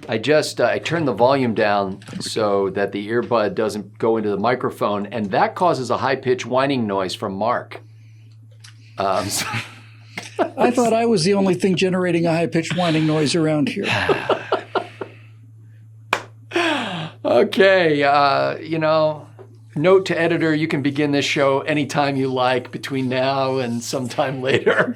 I turned the volume down so that the earbud doesn't go into the microphone, and that causes a high-pitched whining noise from Mark. I thought I was the only thing generating a high-pitched whining noise around here. Okay, note to editor, you can begin this show anytime you like between now and sometime later.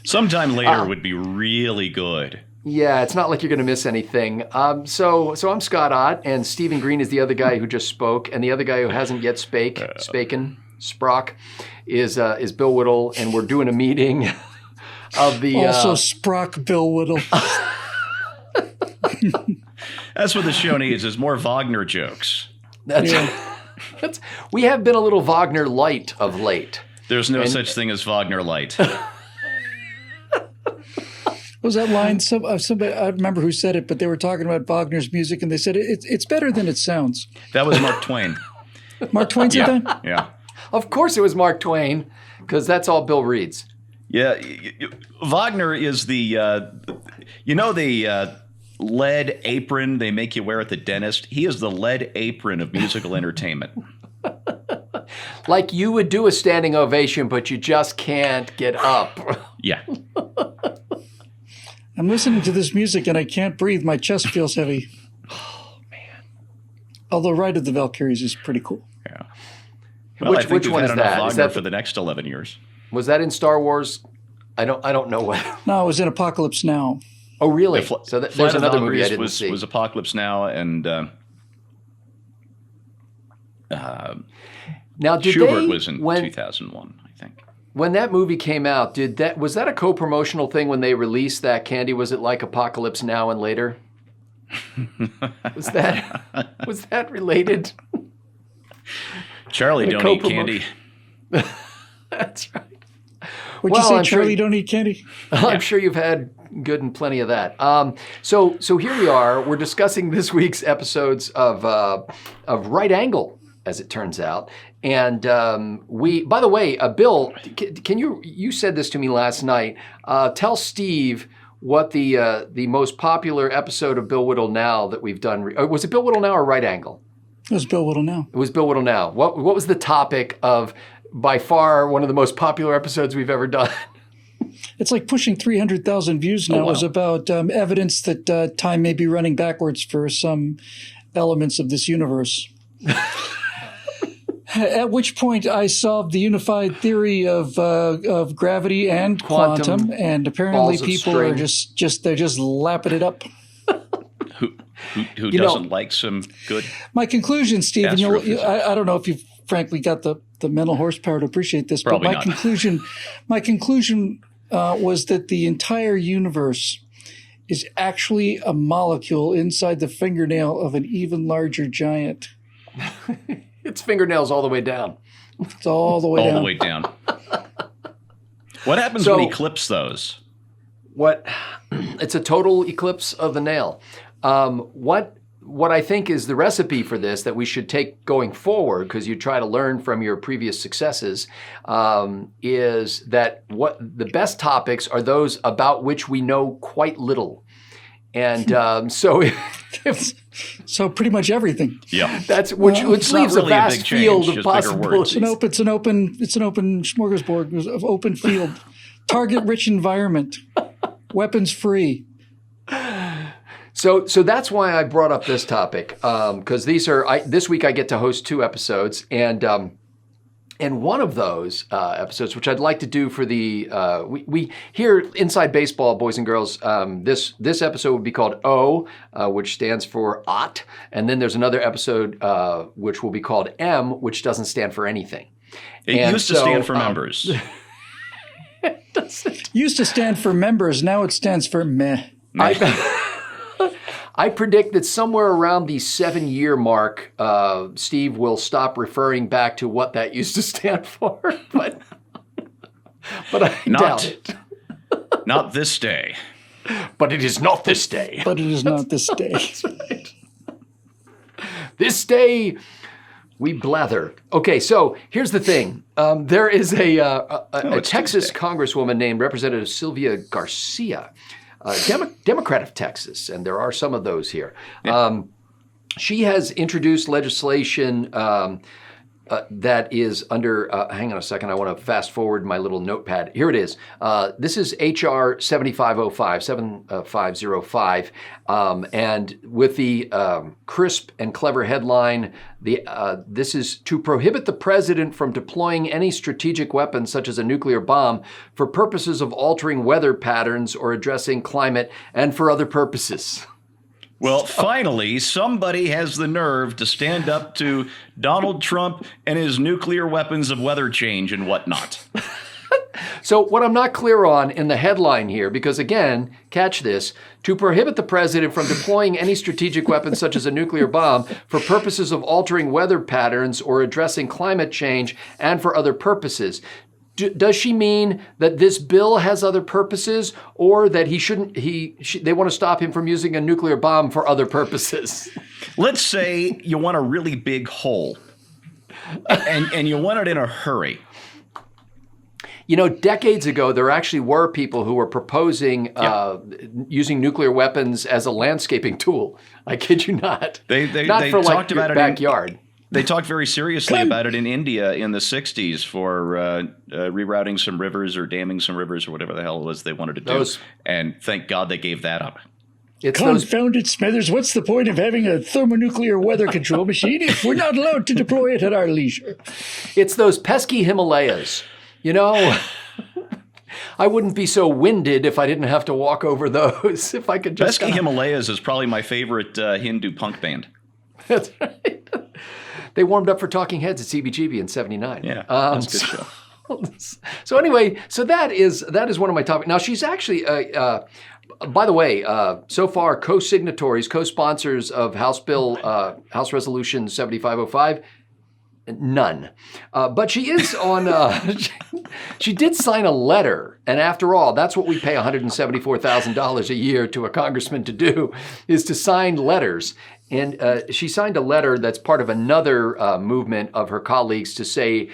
Sometime later would be really good. Yeah, it's not like you're going to miss anything. So I'm Scott Ott, and Stephen Green is the other guy who just spoke, and the other guy who hasn't yet spoken, is Bill Whittle, and we're doing a meeting of the... Also Sprock Bill Whittle. That's what the show needs, is more Wagner jokes. We have been a little Wagner light of late. There's no such thing as Wagner light. Was that line? Somebody, I remember who said it, but they were talking about Wagner's music, and they said it's better than it sounds. That was Mark Twain. Mark Twain said that? Yeah. Of course it was Mark Twain, because that's all Bill reads. Yeah. Wagner is the lead apron they make you wear at the dentist? He is the lead apron of musical entertainment. Like you would do a standing ovation, but you just can't get up. Yeah. I'm listening to this music and I can't breathe. My chest feels heavy. Oh, man. Although Ride of the Valkyries is pretty cool. Yeah. Well, which one is that? Wagner is that for the next 11 years? Was that in Star Wars? I don't know what. No, it was in Apocalypse Now. Oh, really? So there's another movie I didn't see. Was Apocalypse Now, and now Schubert was in 2001, I think. When that movie came out, was that a co-promotional thing when they released that candy? Was it like Apocalypse Now and Later? was that related? Charlie, don't eat candy. That's right. Would you say Charlie don't eat candy? I'm sure you've had good and plenty of that. So here we are. We're discussing this week's episodes of Right Angle, as it turns out. And by the way, Bill, can you said this to me last night. Tell Steve what the most popular episode of Bill Whittle Now that we've done. Was it Bill Whittle Now or Right Angle? It was Bill Whittle Now. It was Bill Whittle Now. What was the topic of, by far, one of the most popular episodes we've ever done? It's like pushing 300,000 views now. Oh, wow. It was about evidence that time may be running backwards for some elements of this universe. At which point I solved the unified theory of gravity and quantum, and apparently people are they're just lapping it up. Who doesn't like some good? My conclusion, Stephen, I don't know if you've frankly got the mental horsepower to appreciate this, Probably but not. my conclusion was that the entire universe is actually a molecule inside the fingernail of an even larger giant. It's fingernails all the way down. It's all the way down. All the way down. What happens when he clips those? It's a total eclipse of the nail. What I think is the recipe for this that we should take going forward, because you try to learn from your previous successes, is that what the best topics are those about which we know quite little. And so pretty much everything. Yeah, that's which leaves really a vast field of possibilities. It's an open smorgasbord of open field, target-rich environment, weapons free. So that's why I brought up this topic, because this week I get to host 2 episodes, and one of those episodes, which I'd like to do for the we here Inside Baseball, boys and girls. This episode would be called O, which stands for Ott, and then there's another episode which will be called M, which doesn't stand for anything. It used to stand for members. Used to stand for members. Now it stands for meh. I predict that somewhere around the 7-year mark, Steve will stop referring back to what that used to stand for, but I doubt it. Not this day. But it is not this day. But it is not this day. That's right. This day, we blather. Okay, so here's the thing. There is a Texas Congresswoman named Representative Sylvia Garcia. Democrat of Texas, and there are some of those here. She has introduced legislation that is under, hang on a second, I want to fast forward my little notepad. Here it is. This is H.R. 7505, and with the crisp and clever headline, this is to prohibit the president from deploying any strategic weapon such as a nuclear bomb for purposes of altering weather patterns or addressing climate and for other purposes. Well, finally, somebody has the nerve to stand up to Donald Trump and his nuclear weapons of weather change and whatnot. So what I'm not clear on in the headline here, because again, catch this, to prohibit the president from deploying any strategic weapon such as a nuclear bomb for purposes of altering weather patterns or addressing climate change and for other purposes. Does she mean that this bill has other purposes, or that they want to stop him from using a nuclear bomb for other purposes? Let's say you want a really big hole, and you want it in a hurry. You know, decades ago, there actually were people who were proposing using nuclear weapons as a landscaping tool. I kid you not. They not for talked like about your backyard. They talked very seriously about it in India in the 60s for rerouting some rivers or damming some rivers or whatever the hell it was they wanted to do. And thank God they gave that up. Confounded Smithers, what's the point of having a thermonuclear weather control machine if we're not allowed to deploy it at our leisure? It's those pesky Himalayas. You know, I wouldn't be so winded if I didn't have to walk over those. If I could just... Pesky Himalayas is probably my favorite Hindu punk band. That's right. They warmed up for Talking Heads at CBGB in '79. Yeah, that's a good show. So anyway, so that is one of my topics. Now she's actually, by the way, so far co-signatories, co-sponsors of House House Resolution 7505. None. But she is on, she did sign a letter. And after all, that's what we pay $174,000 a year to a congressman to do, is to sign letters. And she signed a letter that's part of another movement of her colleagues to say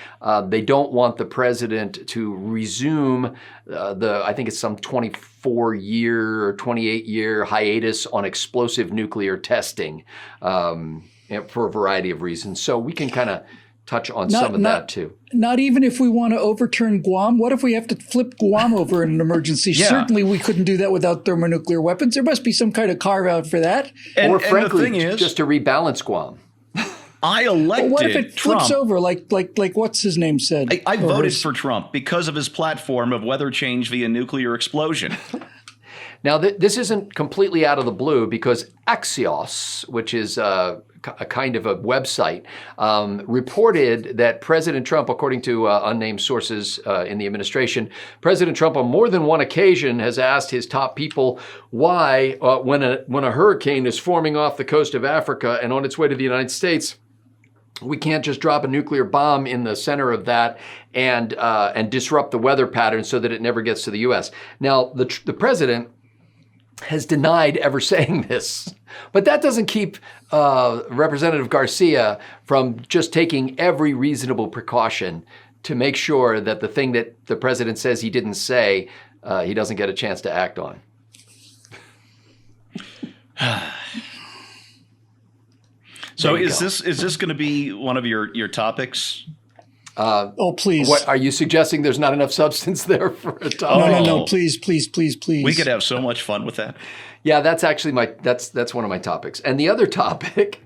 they don't want the president to resume I think it's some 24-year or 28-year hiatus on explosive nuclear testing for a variety of reasons. So we can kind of touch on some of that too. Not even if we want to overturn Guam. What if we have to flip Guam over in an emergency? Yeah. Certainly we couldn't do that without thermonuclear weapons. There must be some kind of carve out for that. Or frankly, the thing is, just to rebalance Guam. I elected what if it Trump. flips over like what's his name said? I voted for Trump because of his platform of weather change via nuclear explosion. Now, this isn't completely out of the blue because Axios, which is a kind of a website, reported that President Trump, according to unnamed sources in the administration, President Trump on more than one occasion has asked his top people why, when a hurricane is forming off the coast of Africa and on its way to the United States, we can't just drop a nuclear bomb in the center of that and disrupt the weather pattern so that it never gets to the U.S. Now, the president has denied ever saying this. But that doesn't keep Representative Garcia from just taking every reasonable precaution to make sure that the thing that the president says he didn't say, he doesn't get a chance to act on. So is this going to be one of your topics? Oh, please. What, are you suggesting there's not enough substance there for a topic? No. Please. We could have so much fun with that. Yeah, that's actually that's one of my topics. And the other topic,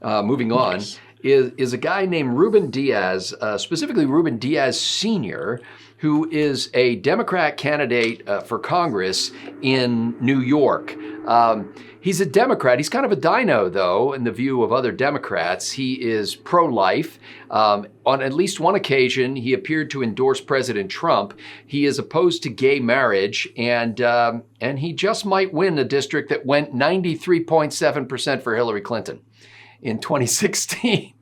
moving on, is a guy named Ruben Diaz, specifically Ruben Diaz Sr., who is a Democrat candidate for Congress in New York. He's a Democrat. He's kind of a dino, though, in the view of other Democrats. He is pro-life. On at least one occasion, he appeared to endorse President Trump. He is opposed to gay marriage, and he just might win a district that went 93.7% for Hillary Clinton in 2016.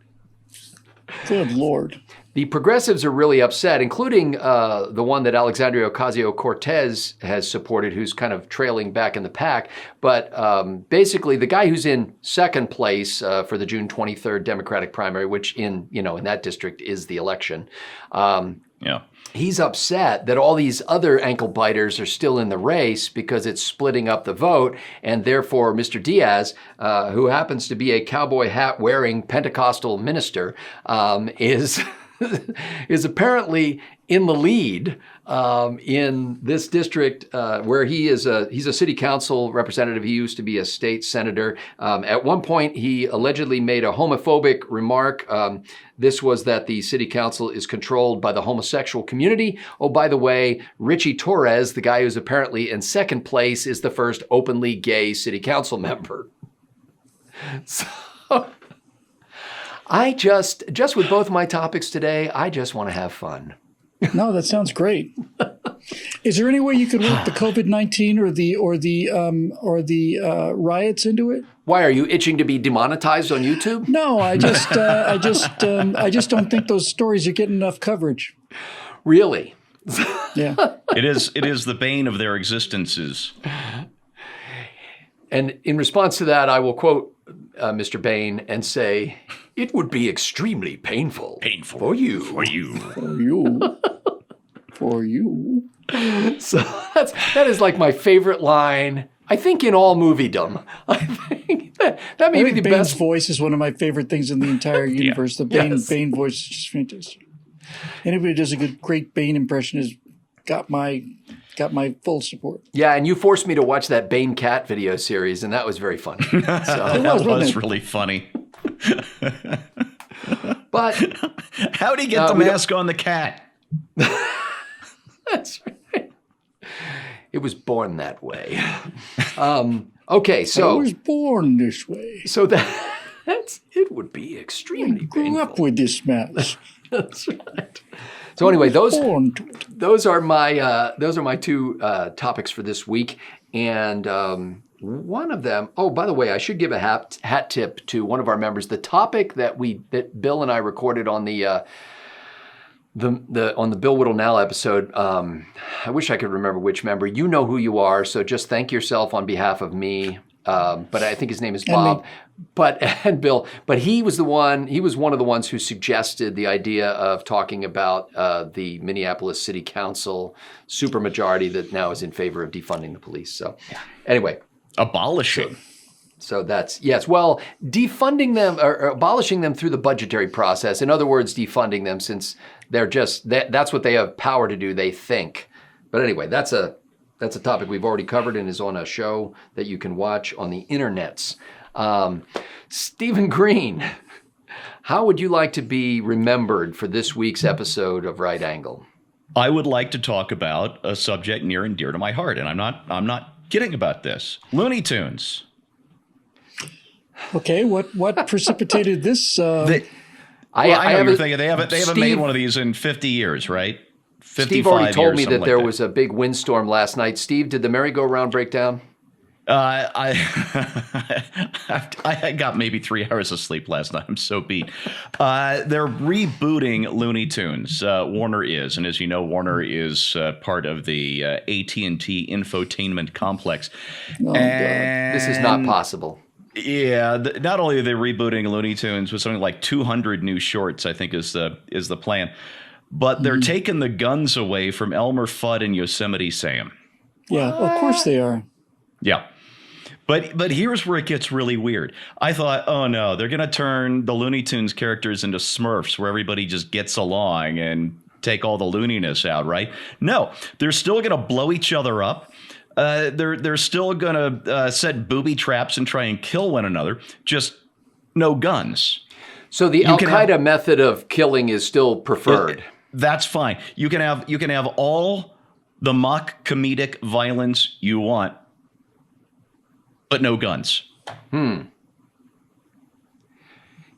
Good Lord. The progressives are really upset, including the one that Alexandria Ocasio-Cortez has supported, who's kind of trailing back in the pack. But basically, the guy who's in second place for the June 23rd Democratic primary, which in that district is the election, Yeah. He's upset that all these other ankle biters are still in the race because it's splitting up the vote, and therefore Mr. Diaz, who happens to be a cowboy hat wearing Pentecostal minister, is is apparently in the lead in this district where he's a city council representative. He used to be a state senator. At one point, he allegedly made a homophobic remark. This was that the city council is controlled by the homosexual community. Oh, by the way, Richie Torres, the guy who's apparently in second place, is the first openly gay city council member. So I just with both my topics today, I just want to have fun. No, that sounds great. Is there any way you could work the COVID-19 or the riots into it? Why, are you itching to be demonetized on YouTube? No, I just don't think those stories are getting enough coverage. Really? Yeah. It is the bane of their existences. And in response to that, I will quote Mr. Bain and say, "It would be extremely painful for you. For you. So that is like my favorite line, I think, in all moviedom. I think that may be the Bain's best. voice is one of my favorite things in the entire universe. The Bain voice is just fantastic. Anybody who does a great Bain impression has got my full support. Yeah, and you forced me to watch that Bane Cat video series, and that was very funny. So, That was really funny. but how did he get the mask on the cat? That's right. It was born that way. Okay, so I was born this way. So it would be extremely Grew painful. up with this mask. That's right. So anyway, those are my two topics for this week, and one of them. Oh, by the way, I should give a hat tip to one of our members. The topic that Bill and I recorded on the Bill Whittle Now episode. I wish I could remember which member. You know who you are, so just thank yourself on behalf of me. But I think his name is Bob. And Bill. But he was one of the ones who suggested the idea of talking about the Minneapolis City Council supermajority that now is in favor of defunding the police. So anyway. Abolishing. So that's, yes, well, defunding them or abolishing them through the budgetary process. In other words, defunding them, since they're just, that's what they have power to do, they think. But anyway, that's a topic we've already covered and is on a show that you can watch on the internets. Stephen Green, how would you like to be remembered for this week's episode of Right Angle? I would like to talk about a subject near and dear to my heart, and I'm not kidding about this. Looney Tunes. Okay, what precipitated this? They haven't made one of these in 50 years, right? Steve already told me that there was a big windstorm last night. Steve, did the merry-go-round break down? I got maybe 3 hours of sleep last night. I'm so beat. They're rebooting Looney Tunes. Warner is, and as you know, Warner is part of the AT&T infotainment complex. Oh, and this is not possible. Yeah, not only are they rebooting Looney Tunes with something like 200 new shorts, I think is the plan, but they're taking the guns away from Elmer Fudd and Yosemite Sam. Yeah, of course they are. Yeah. But here's where it gets really weird. I thought, oh no, they're going to turn the Looney Tunes characters into Smurfs where everybody just gets along and take all the looniness out, right? No, they're still going to blow each other up. They're still going to set booby traps and try and kill one another, just no guns. So the Al-Qaeda method of killing is still preferred. That's fine. You can have all the mock comedic violence you want, but no guns. You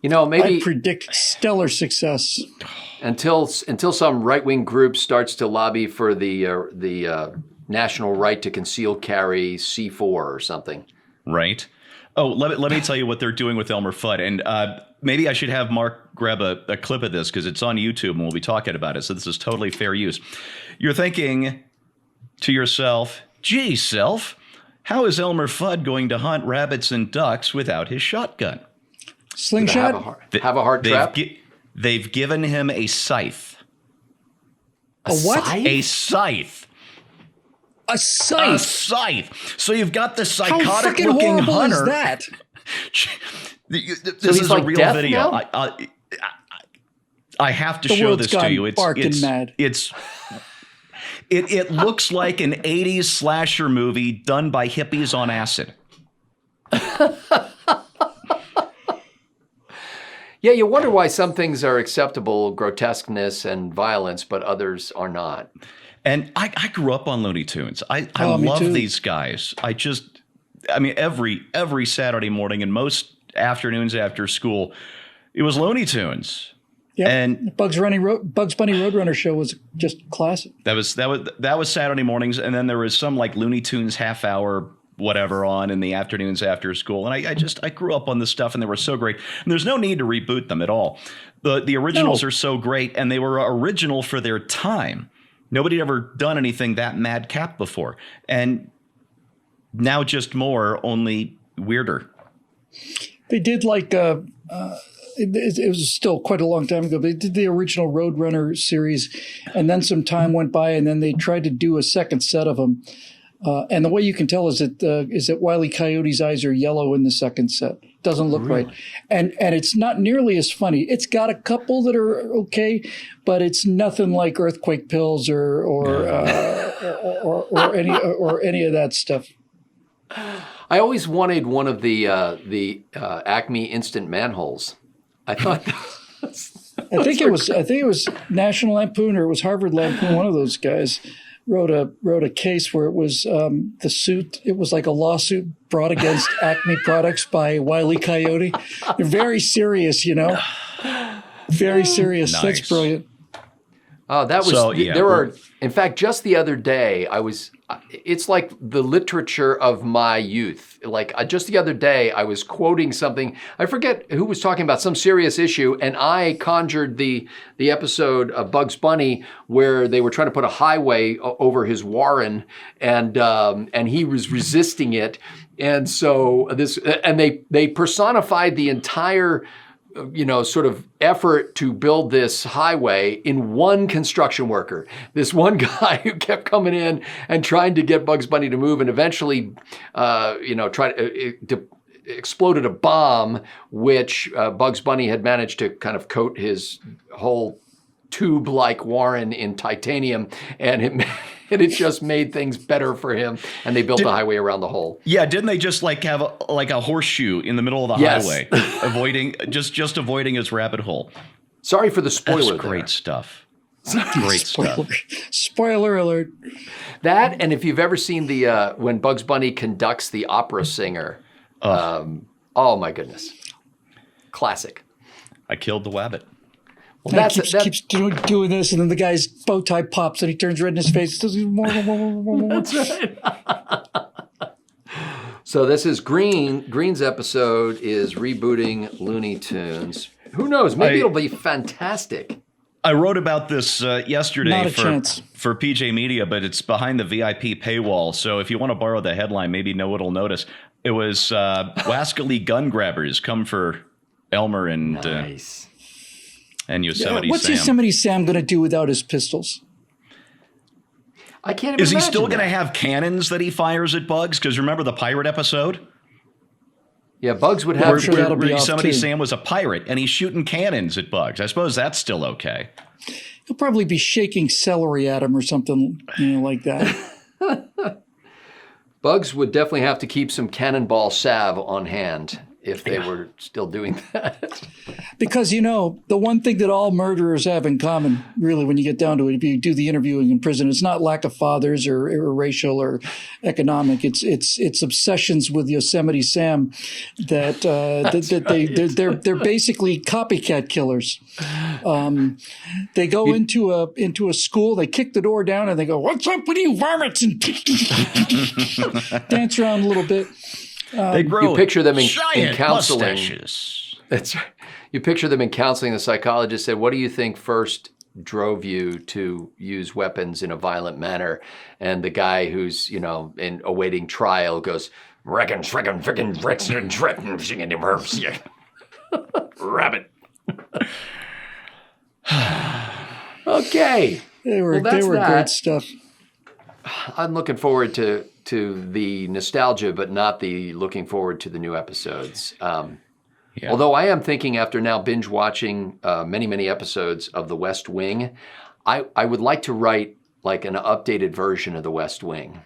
know, maybe I predict stellar success until some right-wing group starts to lobby for the national right to conceal carry C4 or something. Right. Oh, let me tell you what they're doing with Elmer Fudd, and maybe I should have Mark grab a clip of this because it's on YouTube and we'll be talking about it. So this is totally fair use. You're thinking to yourself, "Gee, self, how is Elmer Fudd going to hunt rabbits and ducks without his shotgun?" Slingshot? Have a hard trap? They've given him a scythe. A what? A scythe. A scythe. A scythe. So you've got the How psychotic freaking looking horrible hunter. is that? This he's is like a real deaf video. now? I have to The show world's this to gone you. barking mad. It looks like an 80s slasher movie done by hippies on acid. Yeah, you wonder why some things are acceptable, grotesqueness and violence, but others are not. And I grew up on Looney Tunes. I Me love too. these guys. Every Saturday morning and most afternoons after school, it was Looney Tunes. Yeah, And Bugs Bunny Roadrunner show was just classic. that was Saturday mornings, and then there was some like Looney Tunes half hour whatever on in the afternoons after school. And I grew up on this stuff, and they were so great. And there's no need to reboot them at all. The originals are so great, and they were original for their time. Nobody had ever done anything that madcap before. And now just more, only weirder. They did like it was still quite a long time ago. They did the original Roadrunner series, and then some time went by, and then they tried to do a second set of them. And the way you can tell is that Wile E. Coyote's eyes are yellow in the second set. Doesn't look right, and it's not nearly as funny. It's got a couple that are okay, but it's nothing like Earthquake Pills or any of that stuff. I always wanted one of the Acme instant manholes. I thought I think it was National Lampoon or it was Harvard Lampoon. One of those guys wrote a case where it was the suit. It was like a lawsuit brought against Acme products by Wile E. Coyote. They're very serious, very serious. Nice. That's brilliant. Oh, that was there were. In fact, just the other day, it's like the literature of my youth. Like just the other day, I was quoting something. I forget who was talking about some serious issue, and I conjured the episode of Bugs Bunny where they were trying to put a highway over his warren, and he was resisting it, and so they personified the entire sort of effort to build this highway in one construction worker. This one guy who kept coming in and trying to get Bugs Bunny to move, and eventually, exploded a bomb, which Bugs Bunny had managed to kind of coat his whole tube-like warren in titanium, and it just made things better for him, and they built the highway around the hole. Yeah, didn't they just like have a horseshoe in the middle of the highway, avoiding his rabbit hole? Sorry for the spoiler. That's great there. stuff. Great stuff. Spoiler alert. That, and if you've ever seen the when Bugs Bunny conducts the opera singer, oh my goodness, classic. I killed the wabbit. Well, that keeps doing this, and then the guy's bow tie pops, and he turns red in his face. That's right. So this is Green's episode is rebooting Looney Tunes. Who knows? Maybe it'll be fantastic. I wrote about this yesterday for PJ Media, but it's behind the VIP paywall. So if you want to borrow the headline, maybe no one will notice. It was Wascally gun grabbers come for Elmer and Nice. And Yosemite Sam. What's Yosemite Sam going to do without his pistols? I can't even Is he imagine still going to that. have cannons that he fires at Bugs? Because remember the pirate episode? Yeah, Bugs would have Where Yosemite too. Sam was a pirate, and he's shooting cannons at Bugs. I suppose that's still okay. He'll probably be shaking celery at him or something, like that. Bugs would definitely have to keep some cannonball salve on hand if they were still doing that. Because, the one thing that all murderers have in common, really, when you get down to it, if you do the interviewing in prison, it's not lack of fathers or racial or economic. It's obsessions with Yosemite Sam that they're basically copycat killers. They go into a school, they kick the door down, and they go, "What's up with you varmints?" and dance around a little bit. They grow You picture them in giant counseling. mustaches. That's right. You picture them in counseling. The psychologist said, "What do you think first drove you to use weapons in a violent manner?" And the guy who's, in awaiting trial goes, "Reckon, frickin', frickin', frickin', frickin', frickin', rabbit." Okay. They were Well, that's great that. stuff. I'm looking forward to the nostalgia, but not the looking forward to the new episodes. Yeah. Although I am thinking, after now binge watching many episodes of The West Wing, I would like to write like an updated version of The West Wing.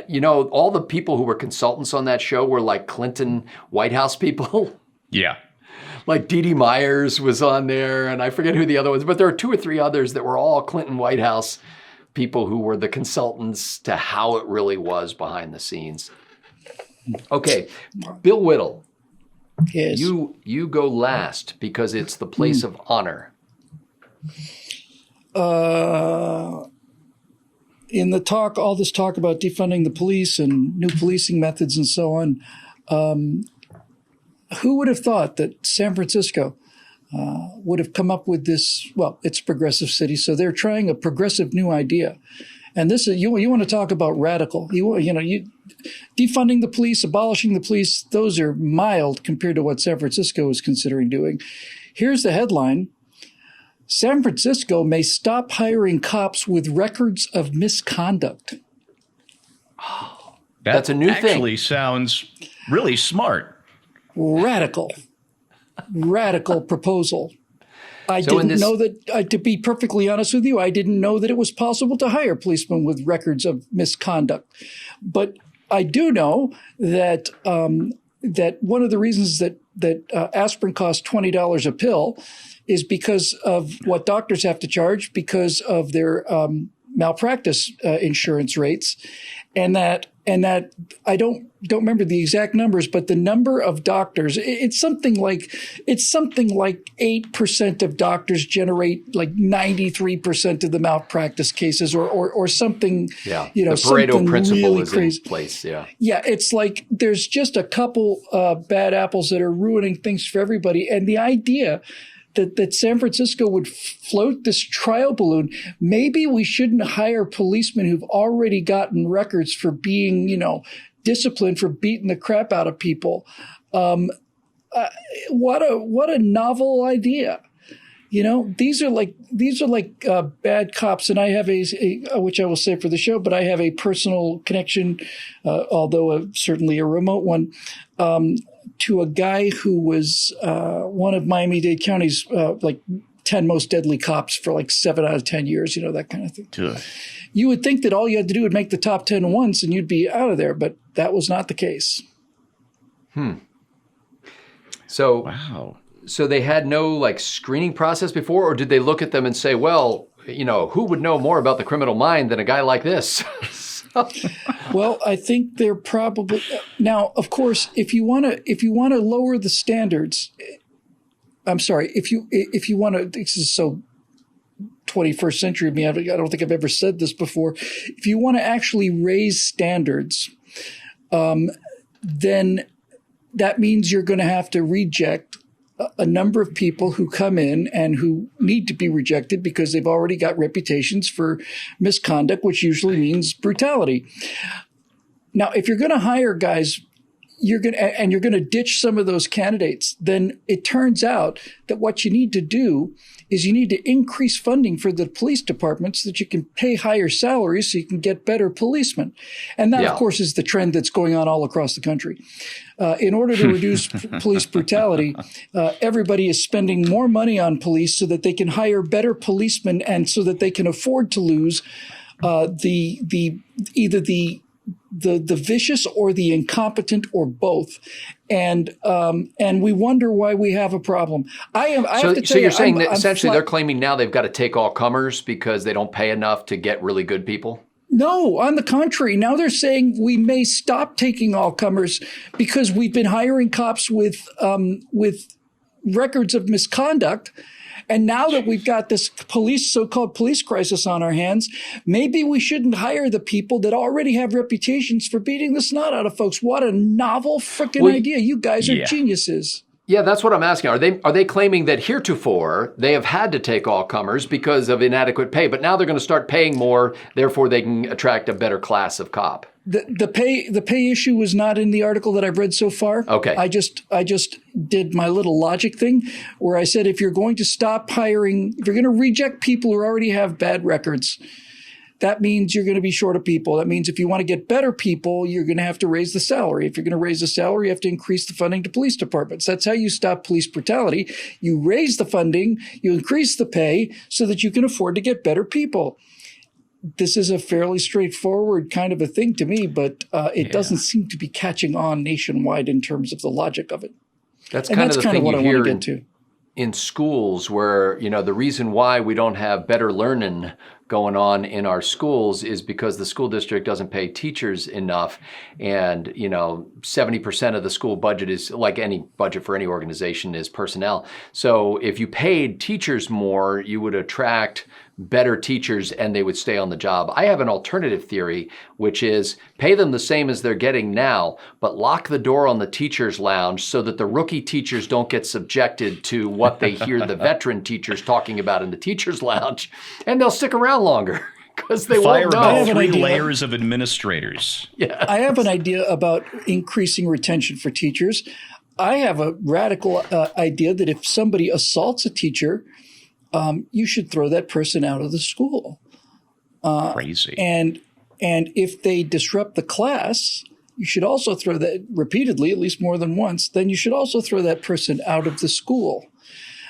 You know, all the people who were consultants on that show were like Clinton White House people. Yeah. Like Dee Dee Myers was on there, and I forget who the other ones, but there are 2 or 3 others that were all Clinton White House people who were the consultants to how it really was behind the scenes. Okay, Bill Whittle, Yes. you go last because it's the place of honor. In the talk, all this talk about defunding the police and new policing methods and so on, who would have thought that San Francisco would have come up with this? Well, it's a progressive city, so they're trying a progressive new idea. And this is, you want to talk about radical. You defunding the police, abolishing the police, those are mild compared to what San Francisco is considering doing. Here's the headline. San Francisco may stop hiring cops with records of misconduct. That's a new thing. Actually sounds really smart. Radical proposal. I So in didn't this- know that, to be perfectly honest with you, I didn't know that it was possible to hire policemen with records of misconduct. But I do know that that one of the reasons that aspirin costs $20 a pill is because of what doctors have to charge because of their malpractice insurance rates, and that I don't remember the exact numbers, but the number of doctors, it's something like 8% of doctors generate like 93% of the malpractice cases, or something. Yeah, you know, the Pareto something principle really is crazy. in place. Yeah. Yeah, it's like there's just a couple bad apples that are ruining things for everybody, and the idea that San Francisco would float this trial balloon. Maybe we shouldn't hire policemen who've already gotten records for being, disciplined for beating the crap out of people. What a novel idea. These are like bad cops, and I have a which I will say for the show, but I have a personal connection, although certainly a remote one, to a guy who was one of Miami-Dade County's 10 most deadly cops for like 7 out of 10 years, that kind of thing. Good. You would think that all you had to do would make the top 10 once and you'd be out of there, but that was not the case. So, Wow. so they had no screening process before, or did they look at them and say, well, who would know more about the criminal mind than a guy like this? Well, I think they're probably now. Of course, if you want to lower the standards, I'm sorry. If you want to, this is so 21st century of me. I don't think I've ever said this before. If you want to actually raise standards, then that means you're going to have to reject a number of people who come in and who need to be rejected because they've already got reputations for misconduct, which usually means brutality. Now, if you're going to hire guys, you're going to ditch some of those candidates, then it turns out that what you need to do is you need to increase funding for the police departments so that you can pay higher salaries so you can get better policemen. And that, of course, is the trend that's going on all across the country. In order to reduce police brutality, everybody is spending more money on police so that they can hire better policemen and so that they can afford to lose either the vicious or the incompetent or both. And we wonder why we have a problem. So you're saying that essentially they're claiming now they've got to take all comers because they don't pay enough to get really good people? No, on the contrary. Now they're saying we may stop taking all comers because we've been hiring cops with records of misconduct. And now that we've got this so-called police crisis on our hands, maybe we shouldn't hire the people that already have reputations for beating the snot out of folks. What a novel freaking idea. You guys are geniuses. Yeah, that's what I'm asking. Are they claiming that heretofore they have had to take all comers because of inadequate pay, but now they're going to start paying more, therefore they can attract a better class of cop? The pay issue was not in the article that I've read so far. Okay. I just did my little logic thing where I said if you're going to stop hiring, if you're going to reject people who already have bad records, that means you're going to be short of people. That means if you want to get better people, you're going to have to raise the salary. If you're going to raise the salary, you have to increase the funding to police departments. That's how you stop police brutality. You raise the funding, you increase the pay so that you can afford to get better people. This is a fairly straightforward kind of a thing to me, but it doesn't seem to be catching on nationwide in terms of the logic of it. That's kind of the thing what you I want hear to get to. in schools where, the reason why we don't have better learning going on in our schools is because the school district doesn't pay teachers enough. And, 70% of the school budget is, like any budget for any organization, is personnel. So if you paid teachers more, you would attract better teachers and they would stay on the job. I have an alternative theory, which is pay them the same as they're getting now, but lock the door on the teacher's lounge so that the rookie teachers don't get subjected to what they hear the veteran teachers talking about in the teacher's lounge, and they'll stick around longer because they Fire won't know. about 3 layers of administrators. Yeah. I have an idea about increasing retention for teachers. I have a radical idea that if somebody assaults a teacher, you should throw that person out of the school. Crazy. And if they disrupt the class, you should also throw that repeatedly, at least more than once. Then you should also throw that person out of the school.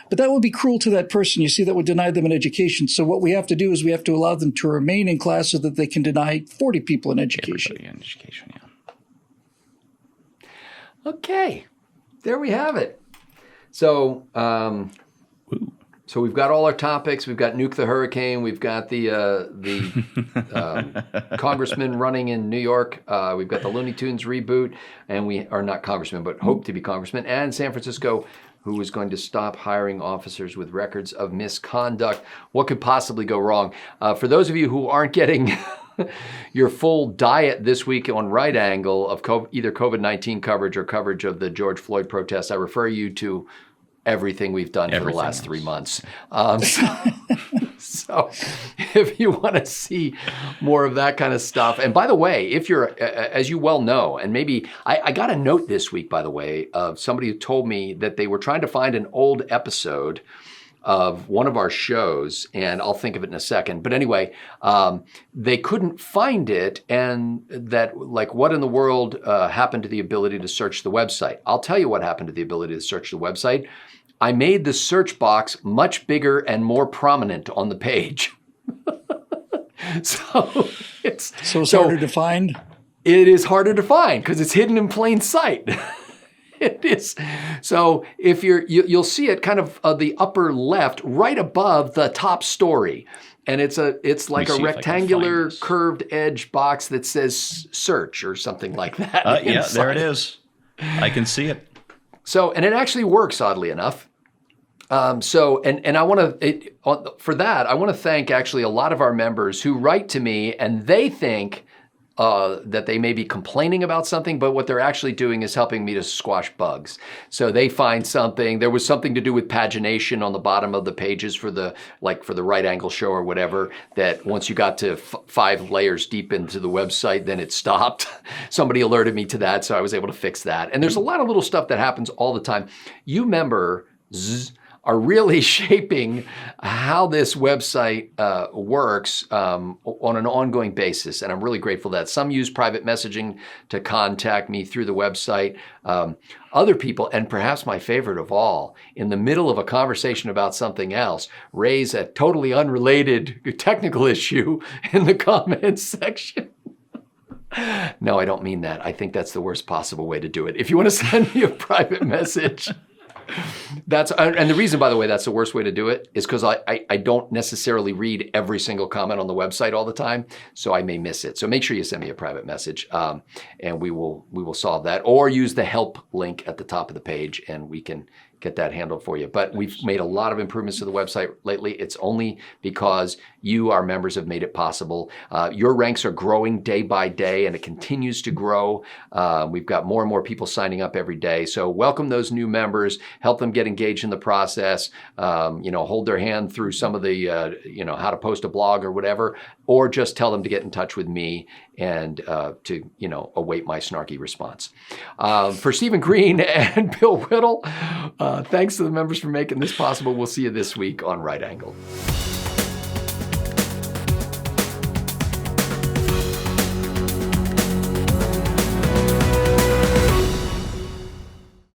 But that would be cruel to that person. You see, that would deny them an education. So what we have to do is we have to allow them to remain in class so that they can deny 40 people an education. Everybody in education, yeah. Okay, there we have it. So, so we've got all our topics. We've got Nuke the Hurricane. We've got the congressman running in New York. We've got the Looney Tunes reboot, and we are not congressmen, but hope to be congressmen. And San Francisco, who is going to stop hiring officers with records of misconduct. What could possibly go wrong? For those of you who aren't getting your full diet this week on Right Angle of either COVID-19 coverage or coverage of the George Floyd protests, I refer you to everything we've done for the last 3 months. So if you want to see more of that kind of stuff, and by the way, if you're, as you well know, and maybe I got a note this week, by the way, of somebody who told me that they were trying to find an old episode of one of our shows, and I'll think of it in a second. But anyway, they couldn't find it, and that, like, what in the world happened to the ability to search the website? I'll tell you what happened to the ability to search the website. I made the search box much bigger and more prominent on the page. So it's harder to find? It is harder to find because it's hidden in plain sight. It is. So if you'll see it kind of the upper left, right above the top story. And it's like a rectangular curved edge box that says search or something like that. Yeah, there it is. I can see it. So, and it actually works, oddly enough. So I want to, for that, I want to thank actually a lot of our members who write to me and they think that they may be complaining about something, but what they're actually doing is helping me to squash bugs. So they find something, there was something to do with pagination on the bottom of the pages for the Right Angle show or whatever, that once you got to 5 layers deep into the website, then it stopped. Somebody alerted me to that, so I was able to fix that. And there's a lot of little stuff that happens all the time. You members are really shaping how this website works on an ongoing basis. And I'm really grateful that some use private messaging to contact me through the website. Other people, and perhaps my favorite of all, in the middle of a conversation about something else, raise a totally unrelated technical issue in the comments section. No, I don't mean that. I think that's the worst possible way to do it. If you want to send me a private message, and the reason, by the way, that's the worst way to do it is because I don't necessarily read every single comment on the website all the time, so I may miss it. So make sure you send me a private message, and we will solve that. Or use the help link at the top of the page, and we can get that handled for you. But we've made a lot of improvements to the website lately. It's only because you, our members, have made it possible. Your ranks are growing day by day, and it continues to grow. We've got more and more people signing up every day. So welcome those new members, help them get engaged in the process, hold their hand through some of the, how to post a blog or whatever, or just tell them to get in touch with me and to await my snarky response. For Stephen Green and Bill Whittle, thanks to the members for making this possible. We'll see you this week on Right Angle.